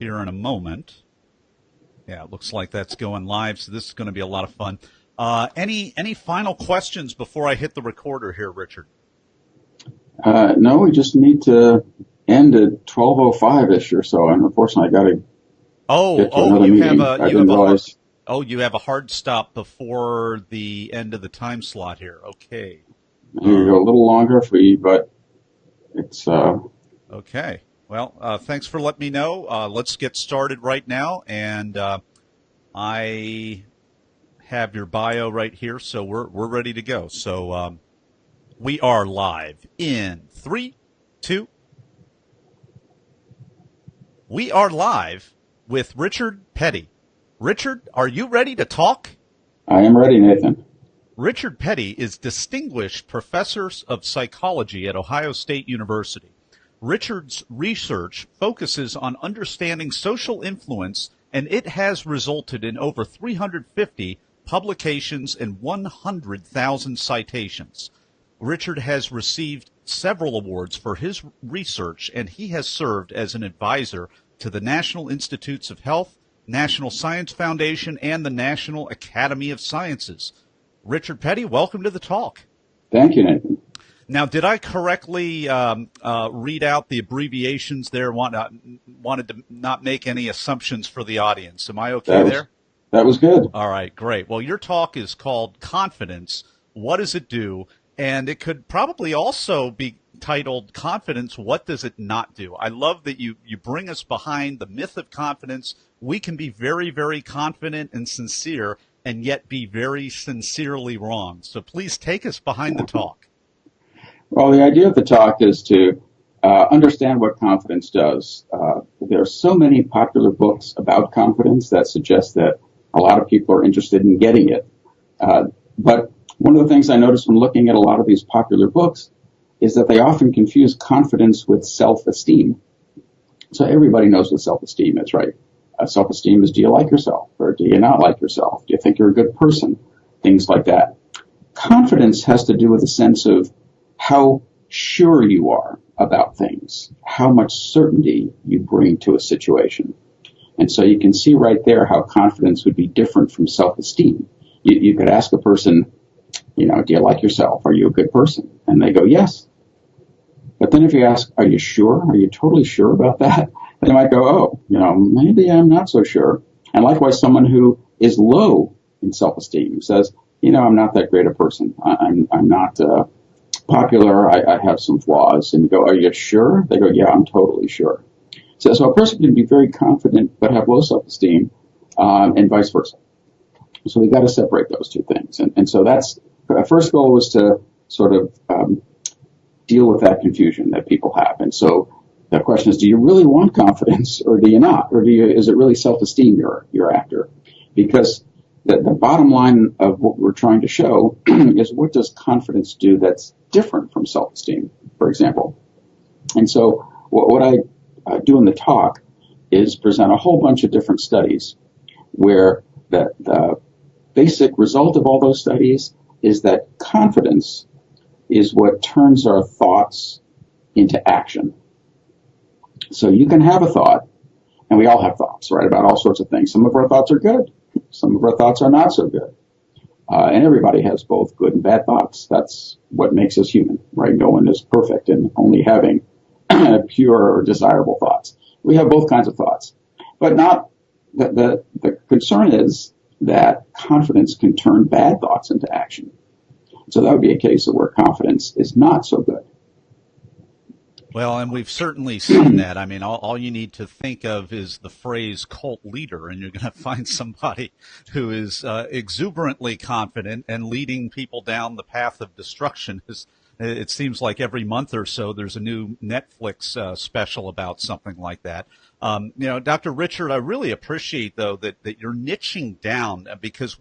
here in a moment. Yeah, it looks like that's going live, so this is going to be a lot of fun. Any final questions before I hit the recorder here, Richard? No, we just need to end at 12:05-ish or so, and unfortunately, I got to get to another meeting. I didn't realize. You have a hard stop before the end of the time slot here. Okay. You go a little longer but it's okay. Well, thanks for letting me know. Let's get started right now, and I have your bio right here, so we're ready to go. So we are live in 3, 2. We are live with Richard Petty. Richard, are you ready to talk? I am ready, Nathan. Richard Petty is Distinguished Professor of Psychology at Ohio State University. Richard's research focuses on understanding social influence, and it has resulted in over 350 publications and 100,000 citations. Richard has received several awards for his research, and he has served as an advisor to the National Institutes of Health, National Science Foundation, and the National Academy of Sciences. Richard Petty, welcome to the talk. Thank you, Nathan. Now, did I correctly read out the abbreviations there? Wanted to not make any assumptions for the audience. Am I okay there? That was good. All right, great. Well, your talk is called Confidence. What does it do? And it could probably also be titled Confidence, What Does It Not Do? I love that you bring us behind the myth of confidence. We can be very, very confident and sincere and yet be very sincerely wrong. So please take us behind the talk. Well, the idea of the talk is to understand what confidence does. There are so many popular books about confidence that suggest that a lot of people are interested in getting it. But one of the things I noticed when looking at a lot of these popular books is that they often confuse confidence with self-esteem. So everybody knows what self-esteem is, right? Self-esteem is, do you like yourself or do you not like yourself? Do you think you're a good person? Things like that. Confidence has to do with a sense of how sure you are about things, how much certainty you bring to a situation. And so you can see right there how confidence would be different from self-esteem. You could ask a person, do you like yourself? Are you a good person? And they go, yes. But then if you ask, are you sure? Are you totally sure about that? They might go, maybe I'm not so sure. And likewise, someone who is low in self-esteem says, I'm not that great a person. I'm not popular. I have some flaws. And you go, are you sure? They go, yeah, I'm totally sure. So a person can be very confident but have low self-esteem, and vice versa. So we got to separate those two things. And so that's our first goal was to sort of deal with that confusion that people have. And so the question is, do you really want confidence or do you not? Or is it really self-esteem you're after? Because the bottom line of what we're trying to show is what does confidence do that's different from self-esteem, for example. And so what I do in the talk is present a whole bunch of different studies where the basic result of all those studies is that confidence is what turns our thoughts into action. So you can have a thought, and we all have thoughts, right, about all sorts of things. Some of our thoughts are good. Some of our thoughts are not so good. And everybody has both good and bad thoughts. That's what makes us human, right? No one is perfect in only having pure or desirable thoughts. We have both kinds of thoughts. But not the concern is that confidence can turn bad thoughts into action. So that would be a case of where confidence is not so good. Well, and we've certainly seen that. I mean, all you need to think of is the phrase cult leader, and you're going to find somebody who is exuberantly confident and leading people down the path of destruction. It seems like every month or so there's a new Netflix special about something like that. Dr. Richard, I really appreciate, though, that you're niching down because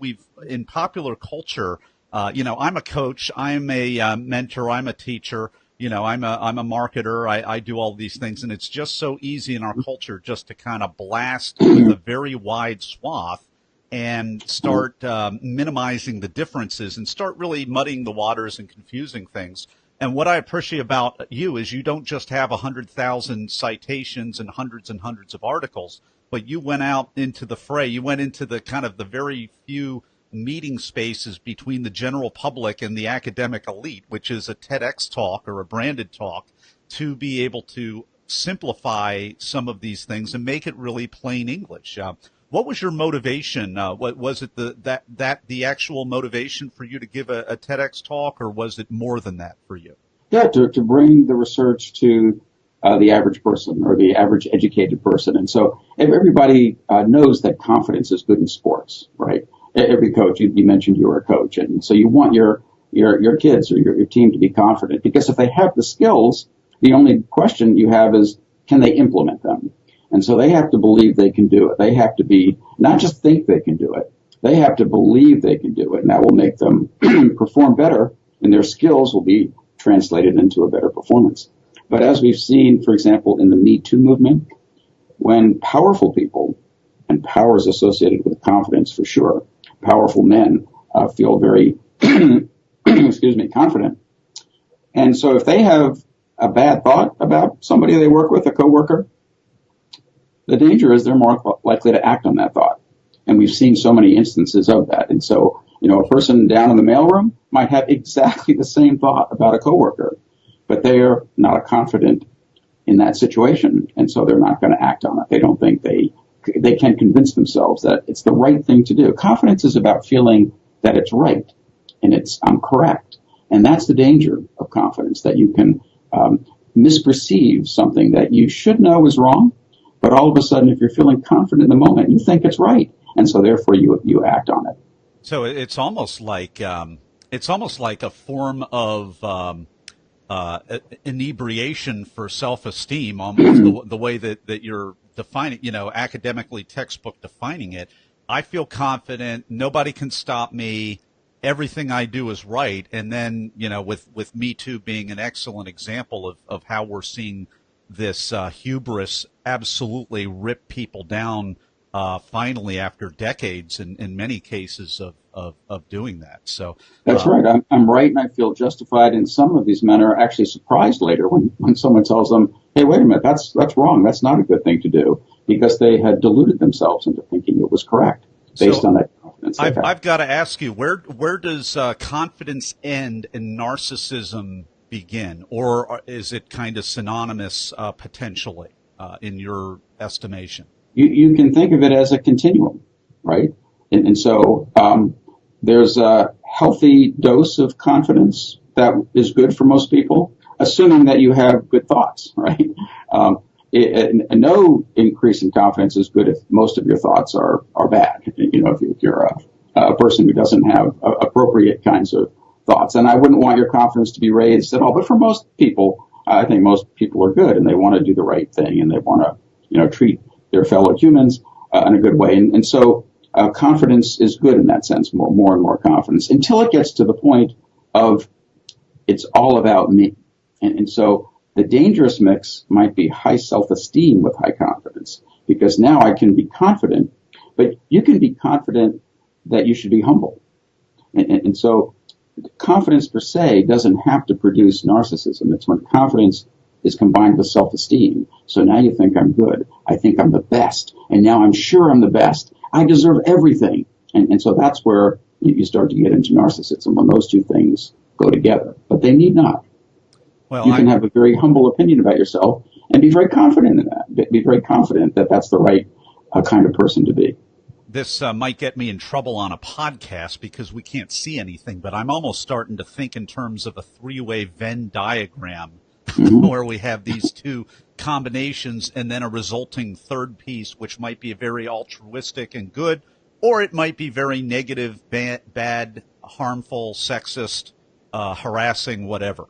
in popular culture, I'm a coach, I'm a mentor, I'm a teacher. I'm a marketer. I do all these things, and it's just so easy in our culture just to kind of blast with a very wide swath and start minimizing the differences and start really muddying the waters and confusing things. And what I appreciate about you is you don't just have 100,000 citations and hundreds of articles, but you went out into the fray. You went into the kind of the very few meeting spaces between the general public and the academic elite, which is a TEDx talk or a branded talk, to be able to simplify some of these things and make it really plain English. What was your motivation? What was it the actual motivation for you to give a TEDx talk, or was it more than that for you? Yeah, to bring the research to the average person or the average educated person. And so everybody knows that confidence is good in sports, right? Every coach, you mentioned you were a coach, and so you want your kids or your team to be confident, because if they have the skills, the only question you have is, can they implement them? And so they have to believe they can do it. They have to be, not just think they can do it, they have to believe they can do it, and that will make them perform better, and their skills will be translated into a better performance. But as we've seen, for example, in the Me Too movement, when powerful people, and power is associated with confidence for sure, powerful men feel very, confident. And so if they have a bad thought about somebody they work with, a coworker, the danger is they're more likely to act on that thought. And we've seen so many instances of that. And so, a person down in the mailroom might have exactly the same thought about a coworker, but they are not confident in that situation. And so they're not going to act on it. They don't think they can convince themselves that it's the right thing to do. Confidence is about feeling that it's right and I'm correct. And that's the danger of confidence, that you can misperceive something that you should know is wrong, but all of a sudden, if you're feeling confident in the moment, you think it's right. And so therefore you act on it. So it's almost like a form of inebriation for self-esteem, almost the way that you're defining, academically textbook defining it. I feel confident. Nobody can stop me. Everything I do is right. And then, with Me Too being an excellent example of how we're seeing this hubris absolutely rip people down, finally, after decades in many cases of doing that. So that's right. I'm right, and I feel justified. And some of these men are actually surprised later when someone tells them, "Hey, wait a minute, that's wrong. That's not a good thing to do," because they had deluded themselves into thinking it was correct based on that confidence. I've got to ask you, where does confidence end and narcissism begin, or is it kind of synonymous potentially in your estimation? You can think of it as a continuum, right? And so there's a healthy dose of confidence that is good for most people, assuming that you have good thoughts, right? No increase in confidence is good if most of your thoughts are bad. If you're a person who doesn't have appropriate kinds of thoughts. And I wouldn't want your confidence to be raised at all. But for most people, I think most people are good, and they want to do the right thing, and they want to, treat their fellow humans in a good way. And so confidence is good in that sense, more and more confidence, until it gets to the point of it's all about me. And so the dangerous mix might be high self-esteem with high confidence, because now I can be confident, but you can be confident that you should be humble. And so confidence per se doesn't have to produce narcissism. It's when confidence is combined with self-esteem. So now you think I'm good. I think I'm the best. And now I'm sure I'm the best. I deserve everything. And so that's where you start to get into narcissism, when those two things go together. But they need not. Well, you can have a very humble opinion about yourself and be very confident in that. Be very confident that that's the right kind of person to be. This might get me in trouble on a podcast because we can't see anything, but I'm almost starting to think in terms of a three-way Venn diagram where we have these two combinations and then a resulting third piece, which might be very altruistic and good, or it might be very negative, bad, harmful, sexist, harassing, whatever.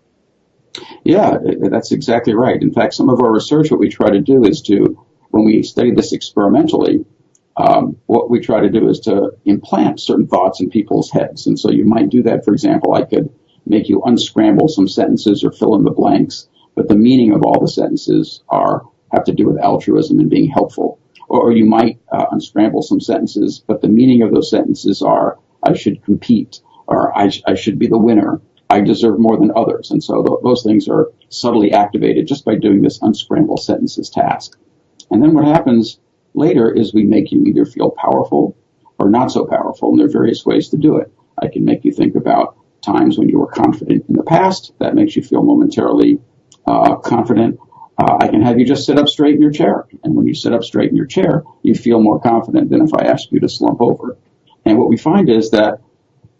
Yeah, that's exactly right. In fact, some of our research, what we try to do is when we study this experimentally, what we try to do is to implant certain thoughts in people's heads. And so you might do that. For example, I could make you unscramble some sentences or fill in the blanks, but the meaning of all the sentences have to do with altruism and being helpful. Or you might unscramble some sentences, but the meaning of those sentences are, I should compete, or I should be the winner, I deserve more than others. And so those things are subtly activated just by doing this unscramble sentences task. And then what happens later is we make you either feel powerful or not so powerful, and there are various ways to do it. I can make you think about times when you were confident in the past. That makes you feel momentarily confident. I can have you just sit up straight in your chair. And when you sit up straight in your chair, you feel more confident than if I ask you to slump over. And what we find is that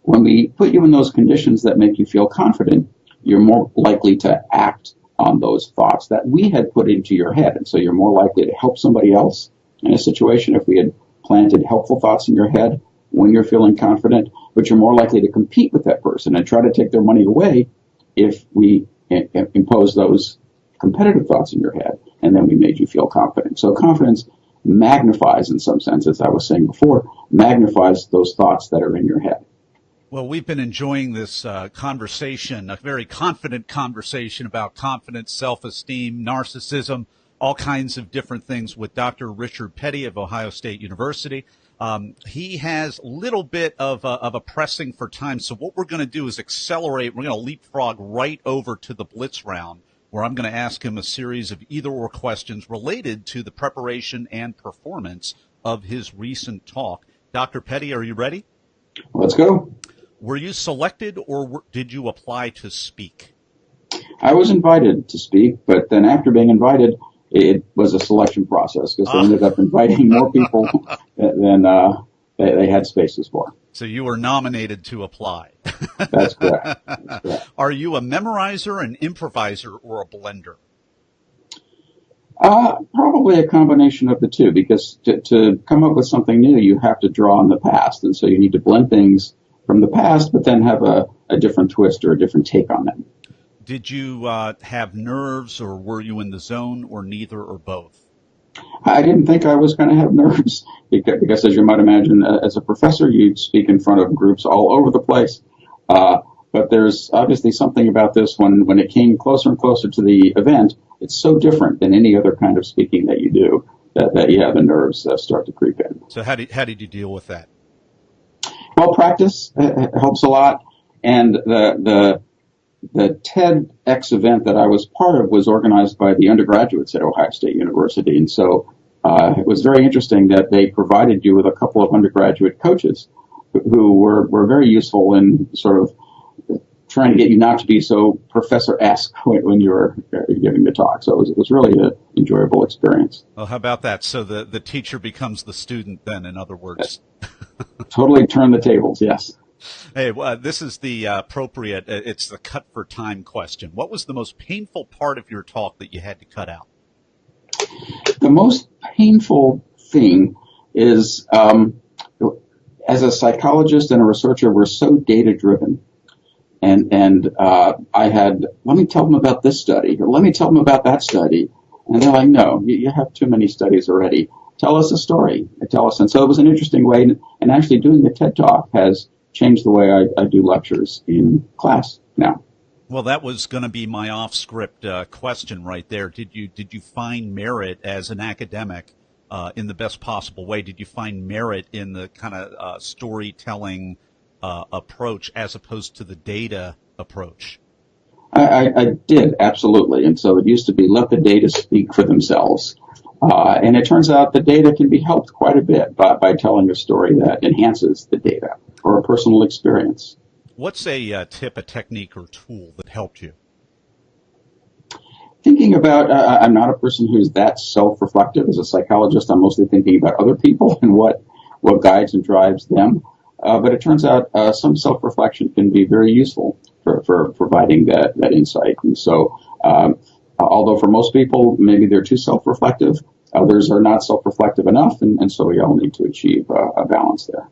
when we put you in those conditions that make you feel confident, you're more likely to act on those thoughts that we had put into your head. And so you're more likely to help somebody else in a situation if we had planted helpful thoughts in your head when you're feeling confident, but you're more likely to compete with that person and try to take their money away if we impose those competitive thoughts in your head, and then we made you feel confident. So confidence magnifies, in some sense, as I was saying before, magnifies those thoughts that are in your head. Well, we've been enjoying this conversation, a very confident conversation about confidence, self-esteem, narcissism, all kinds of different things with Dr. Richard Petty of Ohio State University. He has a little bit of a pressing for time. So what we're going to do is accelerate. We're going to leapfrog right over to the Blitz round, where I'm going to ask him a series of either-or questions related to the preparation and performance of his recent talk. Dr. Petty, are you ready? Let's go. Were you selected or did you apply to speak? I was invited to speak, but then after being invited, it was a selection process because they ended up inviting more people than they had spaces for. So you were nominated to apply. That's correct. That's correct. Are you a memorizer, an improviser, or a blender? Probably a combination of the two, because to come up with something new, you have to draw on the past. And so you need to blend things from the past, but then have a different twist or a different take on them. Did you have nerves, or were you in the zone, or neither, or both? I didn't think I was going to have nerves because, as you might imagine, as a professor, you speak in front of groups all over the place. But there's obviously something about this when it came closer and closer to the event. It's so different than any other kind of speaking that you do that the nerves start to creep in. So how did you deal with that? Well, practice helps a lot, and the TEDx event that I was part of was organized by the undergraduates at Ohio State University. And so it was very interesting that they provided you with a couple of undergraduate coaches who were very useful in sort of trying to get you not to be so professor-esque when you were giving the talk. So it was really an enjoyable experience. Well, how about that? So the teacher becomes the student then, in other words. Totally turn the tables, yes. Hey, this is the appropriate, it's the cut for time question. What was the most painful part of your talk that you had to cut out? The most painful thing is, as a psychologist and a researcher, we're so data-driven. And I had, let me tell them about this study, or let me tell them about that study. And they're like, no, you have too many studies already. Tell us a story. Tell us. And so it was an interesting way. And actually doing the TED Talk has changed the way I do lectures in class now. Well, that was going to be my off-script question right there. Did you find merit as an academic in the best possible way? Did you find merit in the kind of storytelling approach as opposed to the data approach? I did, absolutely. And so it used to be let the data speak for themselves. And it turns out the data can be helped quite a bit by telling a story that enhances the data or a personal experience. What's a tip, a technique, or tool that helped you? Thinking about, I'm not a person who's that self-reflective. As a psychologist, I'm mostly thinking about other people and what guides and drives them. But it turns out some self-reflection can be very useful for providing that insight. And so, although for most people, maybe they're too self-reflective, others are not self-reflective enough, and so we all need to achieve a balance there.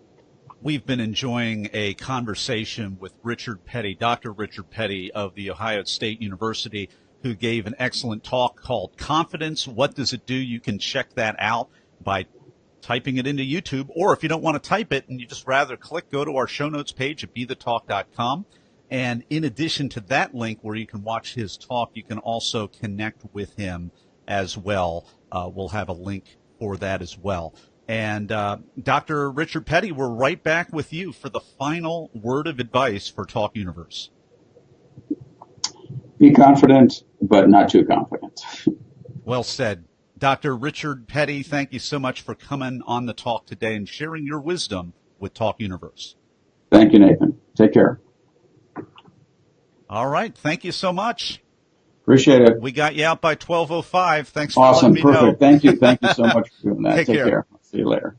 We've been enjoying a conversation with Richard Petty, Dr. Richard Petty of the Ohio State University, who gave an excellent talk called Confidence. What does it do? You can check that out by typing it into YouTube, or if you don't want to type it and you just rather go to our show notes page at BeTheTalk.com. And in addition to that link where you can watch his talk, you can also connect with him as well. We'll have a link for that as well. And Dr. Richard Petty, we're right back with you for the final word of advice for Talk Universe. Be confident, but not too confident. Well said. Dr. Richard Petty, thank you so much for coming on the talk today and sharing your wisdom with Talk Universe. Thank you, Nathan. Take care. All right. Thank you so much. Appreciate it. We got you out by 12:05. Thanks for Awesome. letting me know. Perfect. Thank you. Thank you so much for doing that. Take care. See you later.